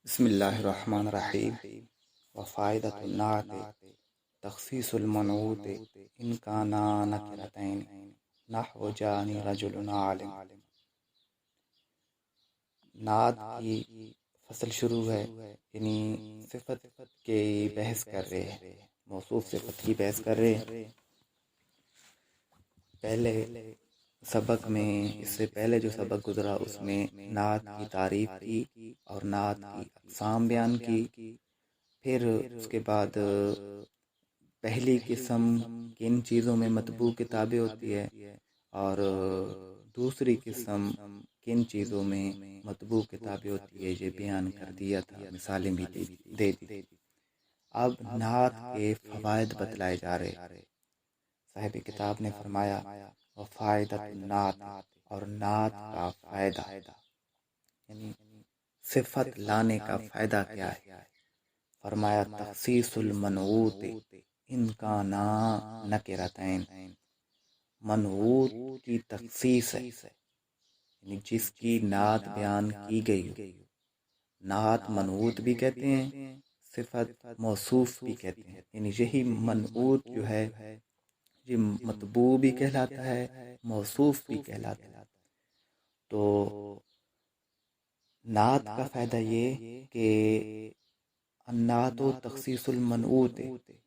بسم اللہ الرحمن الرحیم وفائدۃ النعت تخصیص المنعوت ان کانا نکرتین نحو جانی رجل عالم۔ نعت کی فصل شروع ہے، یعنی صفت کے بحث کر رہے ہیں، موصوف صفت کی بحث کر رہے ہیں۔ پہلے سبق میں، اس سے پہلے جو سبق گزرا اس میں نعت کی تعریف کی اور نعت کی اقسام بیان کی۔ پھر اس کے بعد پہلی قسم کن چیزوں میں مطبوع کے تابع ہوتی ہے اور دوسری قسم کن چیزوں میں مطبوع کے تابع ہوتی ہے، یہ بیان کر دیا تھا، مثالیں بھی دے دی۔ اب نعت کے فوائد بتلائے جا رہے۔ صاحب کتاب نے فرمایا وفائدۃ النعت، اور نعت کا فائدہ، یعنی صفت لانے کا فائدہ کیا ہے؟ فرمایا تخصیص المنعوت ان کانا نکرتین، منعوت کی تخصیص ہے، یعنی جس کی نعت بیان کی گئی ہو۔ نعت منعوت بھی کہتے ہیں، صفت موصوف بھی کہتے ہیں، یعنی یہی منعوت جو ہے یہ مطبوع بھی کہلاتا ہے، موصوف بھی کہلاتا ہے۔ تو نعت کا فائدہ یہ کہ النعت تخصیص المنعوت،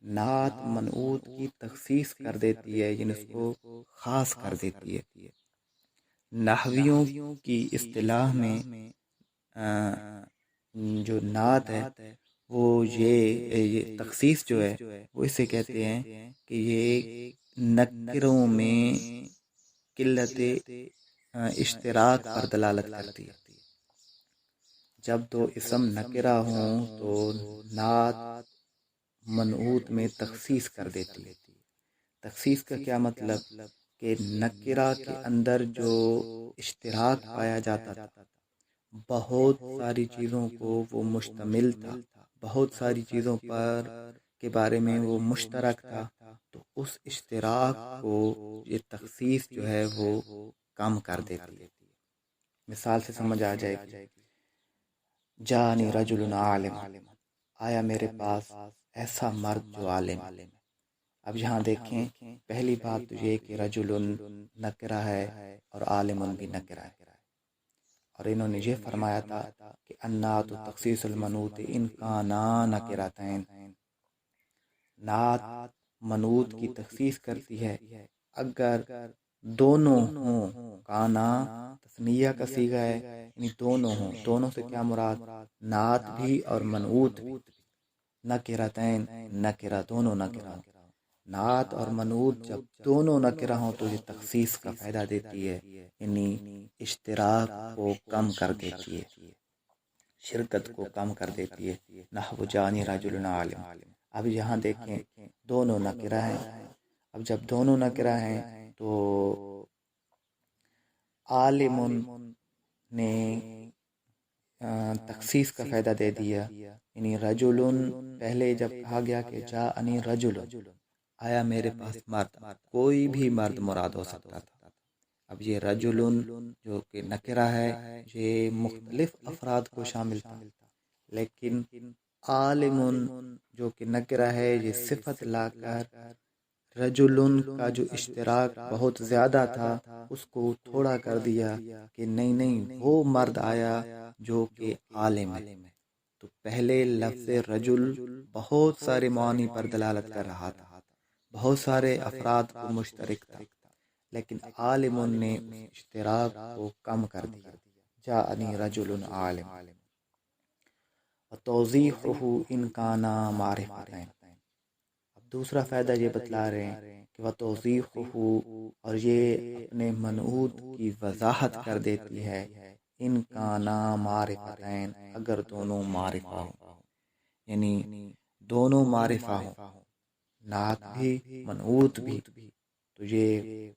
نعت منعوت کی تخصیص کر دیتی ہے، یعنی اس کو خاص کر دیتی ہے۔ نحویوں کی اصطلاح میں جو نعت ہے وہ یہ تخصیص جو ہے وہ اسے کہتے ہیں کہ یہ نکروں میں قلت اشتراک پر دلالت کرتی ہے۔ جب دو اسم نکرہ ہوں تو نعت منعوت میں تخصیص کر دیتی ہے۔ تخصیص کا کیا مطلب کہ نکرہ کے اندر جو اشتراک پایا جاتا تھا، بہت ساری چیزوں کو وہ مشتمل تھا، بہت ساری چیزوں پر کے بارے میں وہ مشترک تھا، تو اس اشتراک کو یہ تخصیص جو ہے وہ کم کر دیتی ہے۔ مثال سے سمجھ آ جائے گی، جانی رجل عالم، آیا میرے پاس ایسا مرد جو عالم ہے۔ اب یہاں دیکھیں، پہلی بات تو یہ کہ رجل نکرہ ہے اور عالم بھی نکرہ ہے، اور انہوں نے یہ فرمایا تھا کہ النعت تخصیص المنعوت ان کانا نکرتین، نعت منعوت کی تخصیص کرتی ہے اگر دونوں ہوں۔ کانا تثنیہ کا صیغہ ہے، یعنی دونوں ہوں۔ دونوں سے کیا مراد؟ نعت بھی اور منعوت بھی۔ نکرتین، نکرہ، دونوں نکرہ ہوں۔ نعت اور منعوت جب دونوں نکرہ ہوں تو یہ تخصیص کا فائدہ دیتی ہے، یعنی اشتراک کو کم کر دیتی ہے، شرکت کو کم کر دیتی ہے۔ نحو جانی رجل عالم، اب یہاں دیکھیں دونوں نکرہ ہیں۔ اب جب دونوں نکرہ ہیں تو عالم نے تخصیص کا فائدہ دے دیا، یعنی رجل، پہلے جب کہا گیا کہ جاءنی رجل، آیا میرے پاس مرد، کوئی بھی مرد مراد ہو سکتا تھا۔ اب یہ رجل جو کہ نکرہ ہے یہ مختلف افراد کو شامل تھا، لیکن عالم جو کہ نکرہ ہے یہ صفت لا کر رجل کا جو اشتراک بہت زیادہ تھا اس کو تھوڑا کر دیا کہ نہیں وہ مرد آیا جو کہ عالم ہے۔ تو پہلے لفظ رجل بہت سارے معانی پر دلالت کر رہا تھا، بہت سارے افراد کو مشترک تھا، لیکن عالم نے اشتراک کو کم کر دیا، جاءنی رجل عالم۔ وتوضیحہ ان کانا معرفتین، اب دوسرا فائدہ یہ بتلا رہے ہیں کہ وتوضیحہ، اور یہ اپنے منعوت کی وضاحت کر دیتی ہے، ان کانا معرفتین، اگر دونوں معرفہ ہوں، یعنی دونوں معرفہ ہوں، نعت بھی منعوت بھی، تو یہ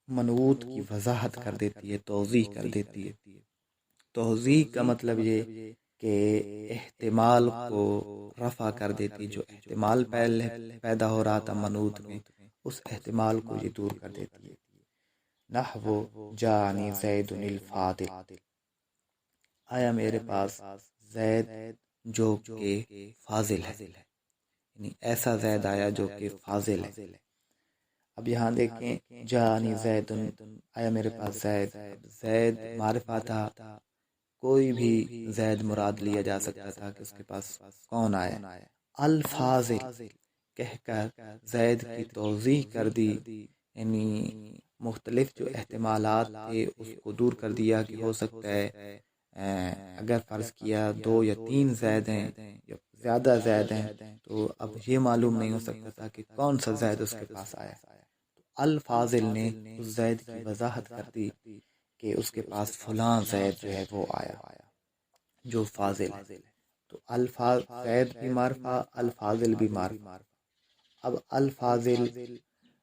منعوت کی وضاحت کر دیتی ہے، توضیح کر دیتی ہے۔ توضیح کا مطلب یہ کہ احتمال کو رفع کر دیتی، جو احتمال پہلے پیدا ہو رہا تھا منعوت میں اس احتمال کو یہ دور کر دیتی ہے۔ نحو جاءنی زید الفاضل، آیا میرے پاس زید جو کہ فاضل ہے، یعنی ایسا زید آیا جو کہ فاضل ہے۔ اب یہاں دیکھیں جانی زید، آیا میرے پاس زید، زید معرفہ تھا، کوئی بھی زید مراد لیا جا سکتا تھا کہ اس کے پاس کون آیا۔ الفاضل کہہ کر زید کی توضیح کر دی، یعنی مختلف جو احتمالات تھے اس کو دور کر دیا کہ ہو سکتا ہے اگر فرض کیا 2 یا 3 زید ہیں یا زیادہ زید ہیں تو اب یہ معلوم نہیں ہو سکتا تھا کہ کون سا زید اس کے پاس آیا۔ تو الفاضل نے اس زید کی وضاحت کر دی کہ اس کے پاس فلاں زید جو ہے وہ آیا جو فاضل ہے۔ تو زید بھی معرفہ، الفاضل بھی معرفہ۔ اب الفاضل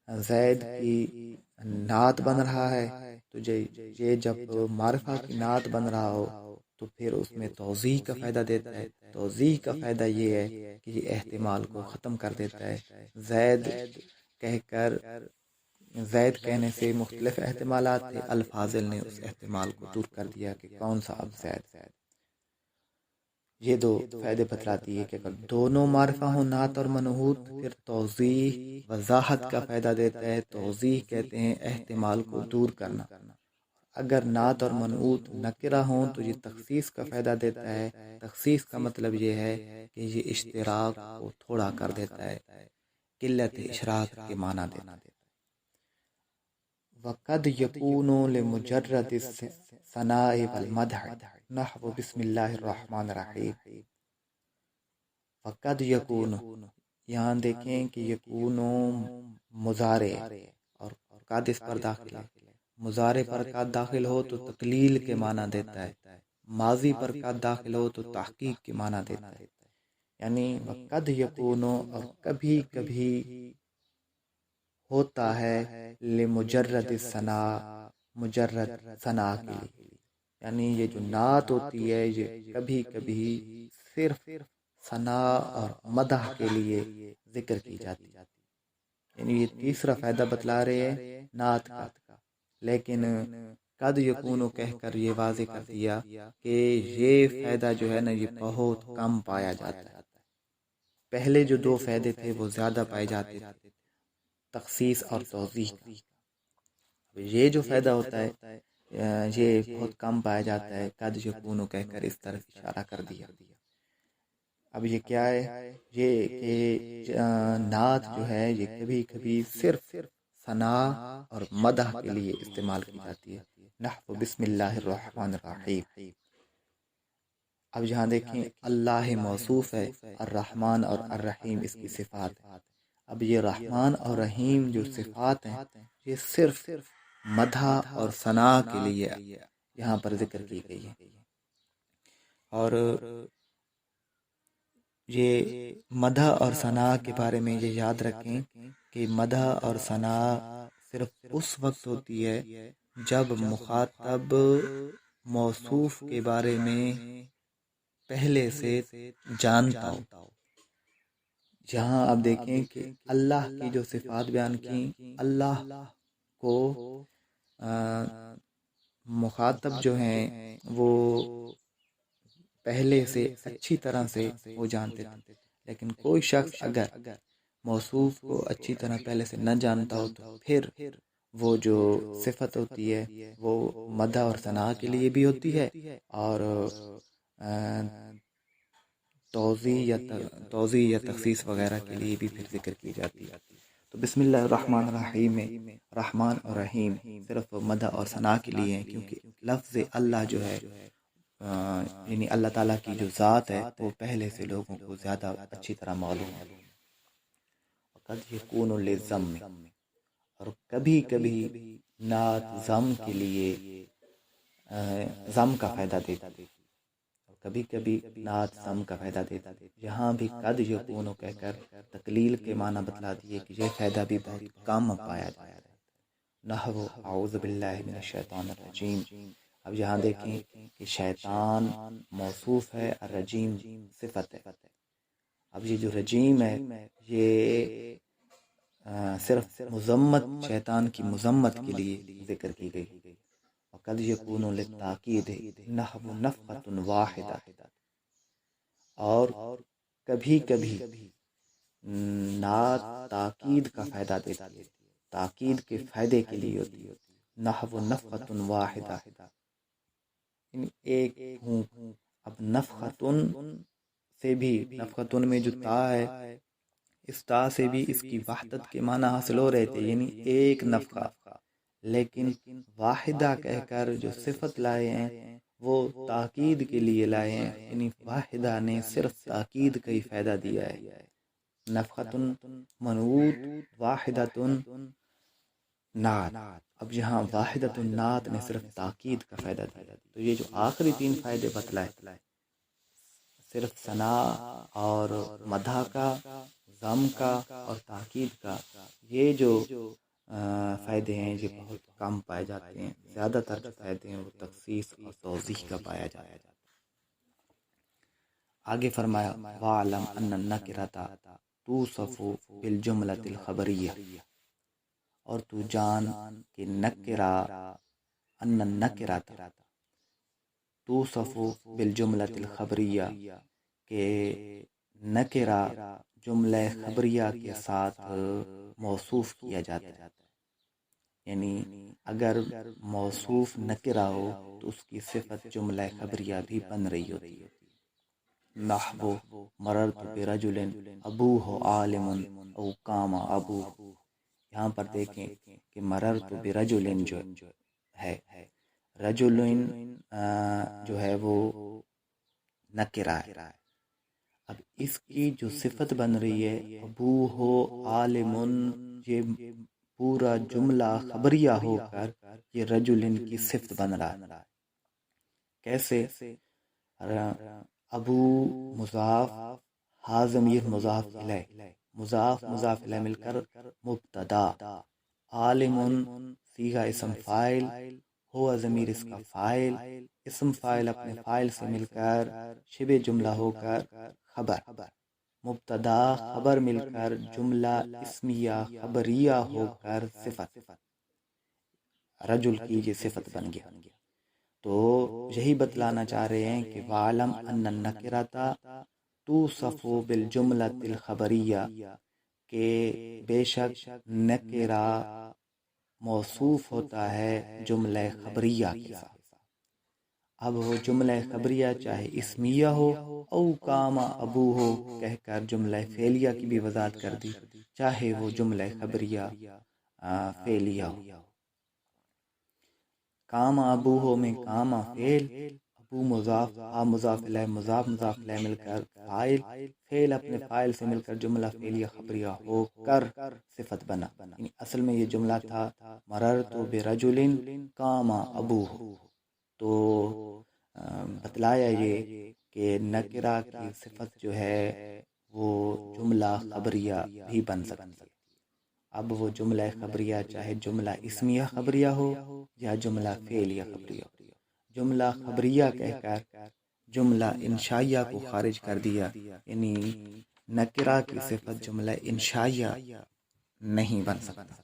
زید کی نعت بن رہا ہے، تو یہ جب معرفہ کی نعت بن رہا ہو تو پھر اس میں توضیح کا فائدہ دیتا ہے۔ توضیح کا فائدہ یہ ہے کہ یہ احتمال کو ختم کر دیتا ہے۔ زید کہہ کر، زید کہنے سے مختلف احتمالات تھے، الفاضل نے اس احتمال کو دور کر دیا کہ کون سا اب زید۔ یہ دو فائدے بتلاتی ہے کہ اگر دونوں معرفہ ہوں نعت اور منعوت، پھر توضیح وضاحت کا فائدہ دیتا ہے۔ توضیح کہتے ہیں احتمال کو دور کرنا۔ اگر نعت اور منعوت نکرہ ہوں تو یہ تخصیص کا فائدہ دیتا ہے۔ تخصیص کا مطلب یہ ہے کہ یہ اشتراک کو تھوڑا کر دیتا ہے، قلت اشراک کے معنی دیتا ہے۔ وَقَدْ يَكُونُ لِمُجَرَّدِ الثَّنَاءِ وَالْمَدْحِ نحو بسم اللہ الرحمن الرحیم۔ وَقَدْ يَكُونُ، یہاں دیکھیں کہ یکون مضارع اور قد اس پر داخل ہے۔ مضارع پر قد داخل ہو تو تقلیل کے معنی دیتا ہے، ماضی پر قد داخل ہو تو تحقیق کے معنی دیتا ہے۔ یعنی وَقَدْ يَكُونُ، اور کبھی کبھی ہوتا ہے، لمجرد الثناء، مجرد ثناء کے لیے، یعنی یہ جو نعت ہوتی ہے یہ کبھی کبھی صرف ثناء اور مدح کے لیے ذکر کی جاتی ہے۔ یعنی یہ تیسرا فائدہ بتلا رہے ہیں نعت کا، لیکن قد یکونو کہہ کر یہ واضح کر دیا کہ یہ فائدہ جو ہے نا یہ بہت کم پایا جاتا ہے۔ پہلے جو 2 فائدے تھے وہ زیادہ پائے جاتے تھے، تخصیص اور توضیح کا۔ یہ جو فائدہ ہوتا ہے یہ بہت کم پایا جاتا ہے، قد یکونو کہہ کر اس طرف اشارہ کر دیا۔ اب یہ کیا ہے، یہ کہ نعت جو ہے یہ کبھی کبھی صرف ثناء اور مدح کے لیے استعمال کی جاتی ہے، نحو بسم اللہ الرحمن الرحیم۔ اب یہاں دیکھیں اللہ موصوف ہے، الرحمن اور الرحیم اس کی صفات ہے۔ اب یہ رحمان اور رحیم جو صفات ہیں یہ صرف مدح اور ثناء کے لیے یہاں پر ذکر کی گئی ہے۔ اور یہ مدح اور ثناء کے بارے میں یہ یاد رکھیں کہ مدح اور ثناء صرف اس وقت ہوتی ہے جب مخاطب موصوف کے بارے میں پہلے سے جانتا ہو۔ جہاں آپ دیکھیں کہ اللہ کی جو صفات بیان کی، اللہ کو مخاطب جو ہیں وہ پہلے سے اچھی طرح سے وہ جانتے تھے، لیکن کوئی شخص اگر موصوف کو اچھی طرح پہلے سے نہ جانتا ہو تو پھر وہ جو صفت ہوتی ہے وہ مدح اور ثناء کے لیے بھی ہوتی ہے اور توضیح یا تخصیص وغیرہ کے لیے بھی پھر ذکر کی جاتی ہے۔ تو بسم اللہ الرحمن الرحیم میں رحمان اور رحیم صرف مدح اور ثناء کے لیے ہیں، کیونکہ لفظ اللہ جو ہے یعنی اللہ تعالیٰ کی جو ذات ہے وہ پہلے سے لوگوں کو زیادہ اچھی طرح معلوم ہے۔ قد یکون للذم، اور کبھی کبھی نعت ضم کے لیے ضم کا فائدہ دیتا ہے، کبھی کبھی نعت ضم کا فائدہ دیتا ہے۔ یہاں بھی قد یکون کہہ کر تقلیل کے معنی بتلا دیے کہ یہ فائدہ بھی بہت کم پایا جاتا ہے۔ نحو اعوذ باللہ من الشیطان الرجیم۔ اب یہاں دیکھیں کہ شیطان موصوف ہے، الرجیم صفت ہے۔ اب یہ جو رجیم ہے یہ صرف مذمت، شیطان کی مذمت کے لیے ذکر کی گئی۔ وقد یکون للتاکید نحو نفخۃ واحدہ۔ اور کبھی کبھی نعت تاکید کا فائدہ دیتی ہے، تاکید کے فائدے کے لیے ہوتی ہے۔ نحو نفخۃ واحدہ، یعنی ایک پھونک۔ اب نفخۃ سے بھی، نفخۃ میں جو تا ہے، اس تا سے بھی اس کی وحدت کے معنی حاصل ہو رہے تھے، یعنی ایک نفخہ، لیکن واحدہ کہہ کر جو صفت لائے ہیں وہ تاکید کے لیے لائے ہیں، یعنی واحدہ نے صرف تاکید کا ہی فائدہ دیا ہے۔ نفخۃ منعوت، واحدۃ نعت۔ اب جہاں واحدۃ نعت نے صرف تاکید کا فائدہ دیا، تو یہ جو آخری تین فائدے بتلائے، صرف ثنا اور مدح کا، ضم کا اور تاکید کا، یہ جو فائدے ہیں یہ بہت کم پائے جاتے ہیں۔ زیادہ تر جو فائدے ہیں وہ تخصیص اور توضیح کا پایا جاتا ہے۔ آگے فرمایا وَاعْلَمْ أَنَّ النَّكِرَةَ تُوصَفُ بِالْجُمْلَةِ الْخَبَرِيَّةِ، اور تو جان کہ نکرہ، ان النکرۃ توصف بالجملۃ الخبریہ، کہ نکرہ جملہ خبریہ کے ساتھ موصوف کیا جاتا ہے، یعنی اگر موصوف نکرہ ہو تو اس کی صفت جملہ خبریہ بھی بن رہی ہوتی ہے۔ نحو مررت برجل ابوہ عالم او قام ابوہ، یہاں پر دیکھیں کہ مررت برجل جو ہے، رجل جو ہے وہ نکرہ ہے۔ اب اس کی جو صفت بن رہی ہے ابوہ عالم، یہ پورا جملہ خبریہ ہو کر یہ رجل کی صفت بن رہا ہے۔ کیسے؟ ابو مضاف، ہا ضمیر مضاف الیہ، مضاف مضاف الیہ مل کر مبتدا، عالم صیغہ اسم فاعل، ہوا ضمیر اس کا فاعل، اسم فاعل اپنے فاعل سے مل کر شبہ جملہ ہو کر خبر، مبتدا خبر مل کر جملہ اسمیہ خبریہ ہو کر صفت، رجل کی یہ صفت بن گیا۔ تو یہی بتلانا چاہ رہے ہیں کہ وَعْلَمْ أَنَّ النَّكِرَةَ تُوصَفُ بِالْجُمْلَةِ الْخَبَرِيَّةِ، کہ بے شک نکرہ موصوف ہوتا ہے جملہ خبریہ کے ساتھ۔ اب وہ جملہ خبریہ چاہے اسمیہ ہو، او قام ابو ہو کہہ کر جملہ فعلیہ کی بھی وضاحت کر دی، چاہے وہ جملہ خبریہ فعلیہ ہو۔ قام ابو ہو میں قام فعل، ابو مضاف، مضاف الیہ مضاف مضاف الیہ مل کر فاعل، فعل اپنے فاعل سے مل کر جملہ فعلیہ خبریہ ہو کر صفت بنا، یعنی اصل میں یہ جملہ تھا مررت برجل قام ابوہ، تو بتلایا یہ کہ نکرہ کی صفت جو ہے وہ جملہ خبریہ بھی بن سکتی ہے۔ اب وہ جملہ خبریہ چاہے جملہ اسمیہ خبریہ ہو یا جملہ فعلیہ خبریہ ہو، جملہ خبریہ کہہ کر جملہ انشائیہ کو خارج کر دیا، یعنی نکرہ کی صفت جملہ انشائیہ نہیں بن سکتا۔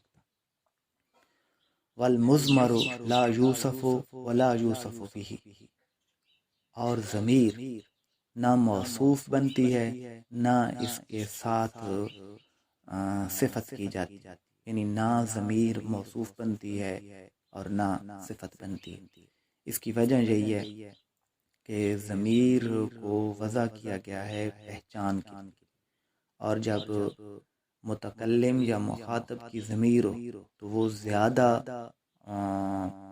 والمضمر لا یوصف ولا یوصف بہ، اور ضمیر نہ موصوف بنتی ہے نہ اس کے ساتھ صفت کی جاتی، یعنی نہ ضمیر موصوف بنتی ہے اور نہ صفت بنتی ہے۔ اس کی وجہ یہی ہے کہ ضمیر کو وضع کیا گیا ہے پہچان کی، اور جب متکلم یا مخاطب کی ضمیر ہو تو وہ زیادہ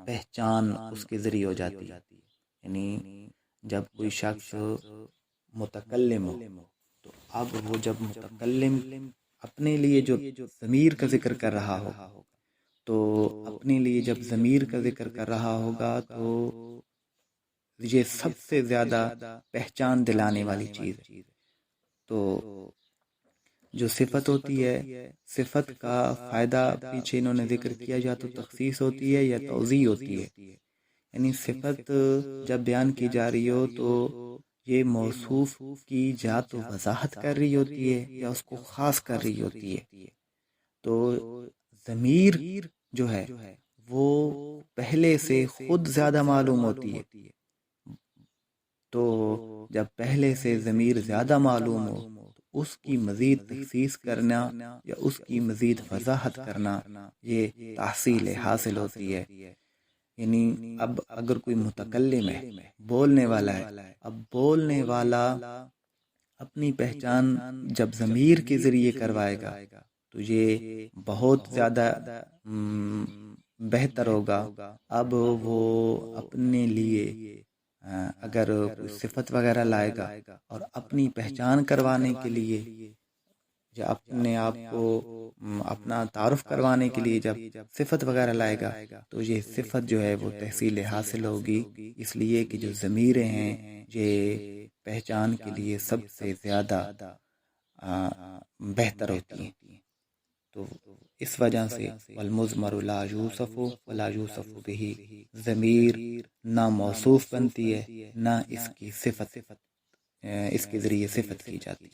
پہچان اس کے ذریعے ہو جاتی ہے، یعنی جب کوئی شخص متکلم ہو تو اب وہ جب متکلم اپنے لیے جو ضمیر کا ذکر کر رہا ہو، تو اپنے لیے جب ضمیر کا ذکر کر رہا ہوگا تو یہ سب سے زیادہ پہچان دلانے والی چیز ہے۔ تو جو صفت ہوتی ہے، صفت کا فائدہ پیچھے انہوں نے ذکر کیا، یا تو تخصیص ہوتی ہے یا توضیح ہوتی ہے، یعنی صفت جب بیان کی جا رہی ہو تو یہ موصوف کی یا تو وضاحت کر رہی ہوتی ہے یا اس کو خاص کر رہی ہوتی ہے۔ تو ضمیر جو ہے وہ پہلے سے خود زیادہ معلوم ہوتی ہے، تو جب پہلے سے ضمیر زیادہ معلوم ہو تو اس کی مزید تخصیص کرنا یا اس کی مزید وضاحت کرنا یہ تحصیل حاصل ہوتی ہے. یعنی اب اگر کوئی متکلم ہے، بولنے والا ہے، اب بولنے والا اپنی پہچان جب ضمیر کے ذریعے کروائے گا تو یہ بہت زیادہ بہتر ہوگا. اب وہ اپنے لیے اگر کوئی صفت وغیرہ لائے گا اور اپنی پہچان کروانے کے لیے یا اپنے آپ کو اپنا تعارف کروانے کے لیے جب صفت وغیرہ لائے گا تو یہ صفت جو ہے وہ تحصیل حاصل ہوگی، اس لیے کہ جو ضمیریں ہیں یہ پہچان کے لیے سب سے زیادہ بہتر ہوتی ہیں. تو اس وجہ سے والمضمر لا یوصف ولا یوصف بہ، ضمیر نہ موصوف بنتی ہے نہ اس کی صفت اس کے ذریعے صفت کی جاتی.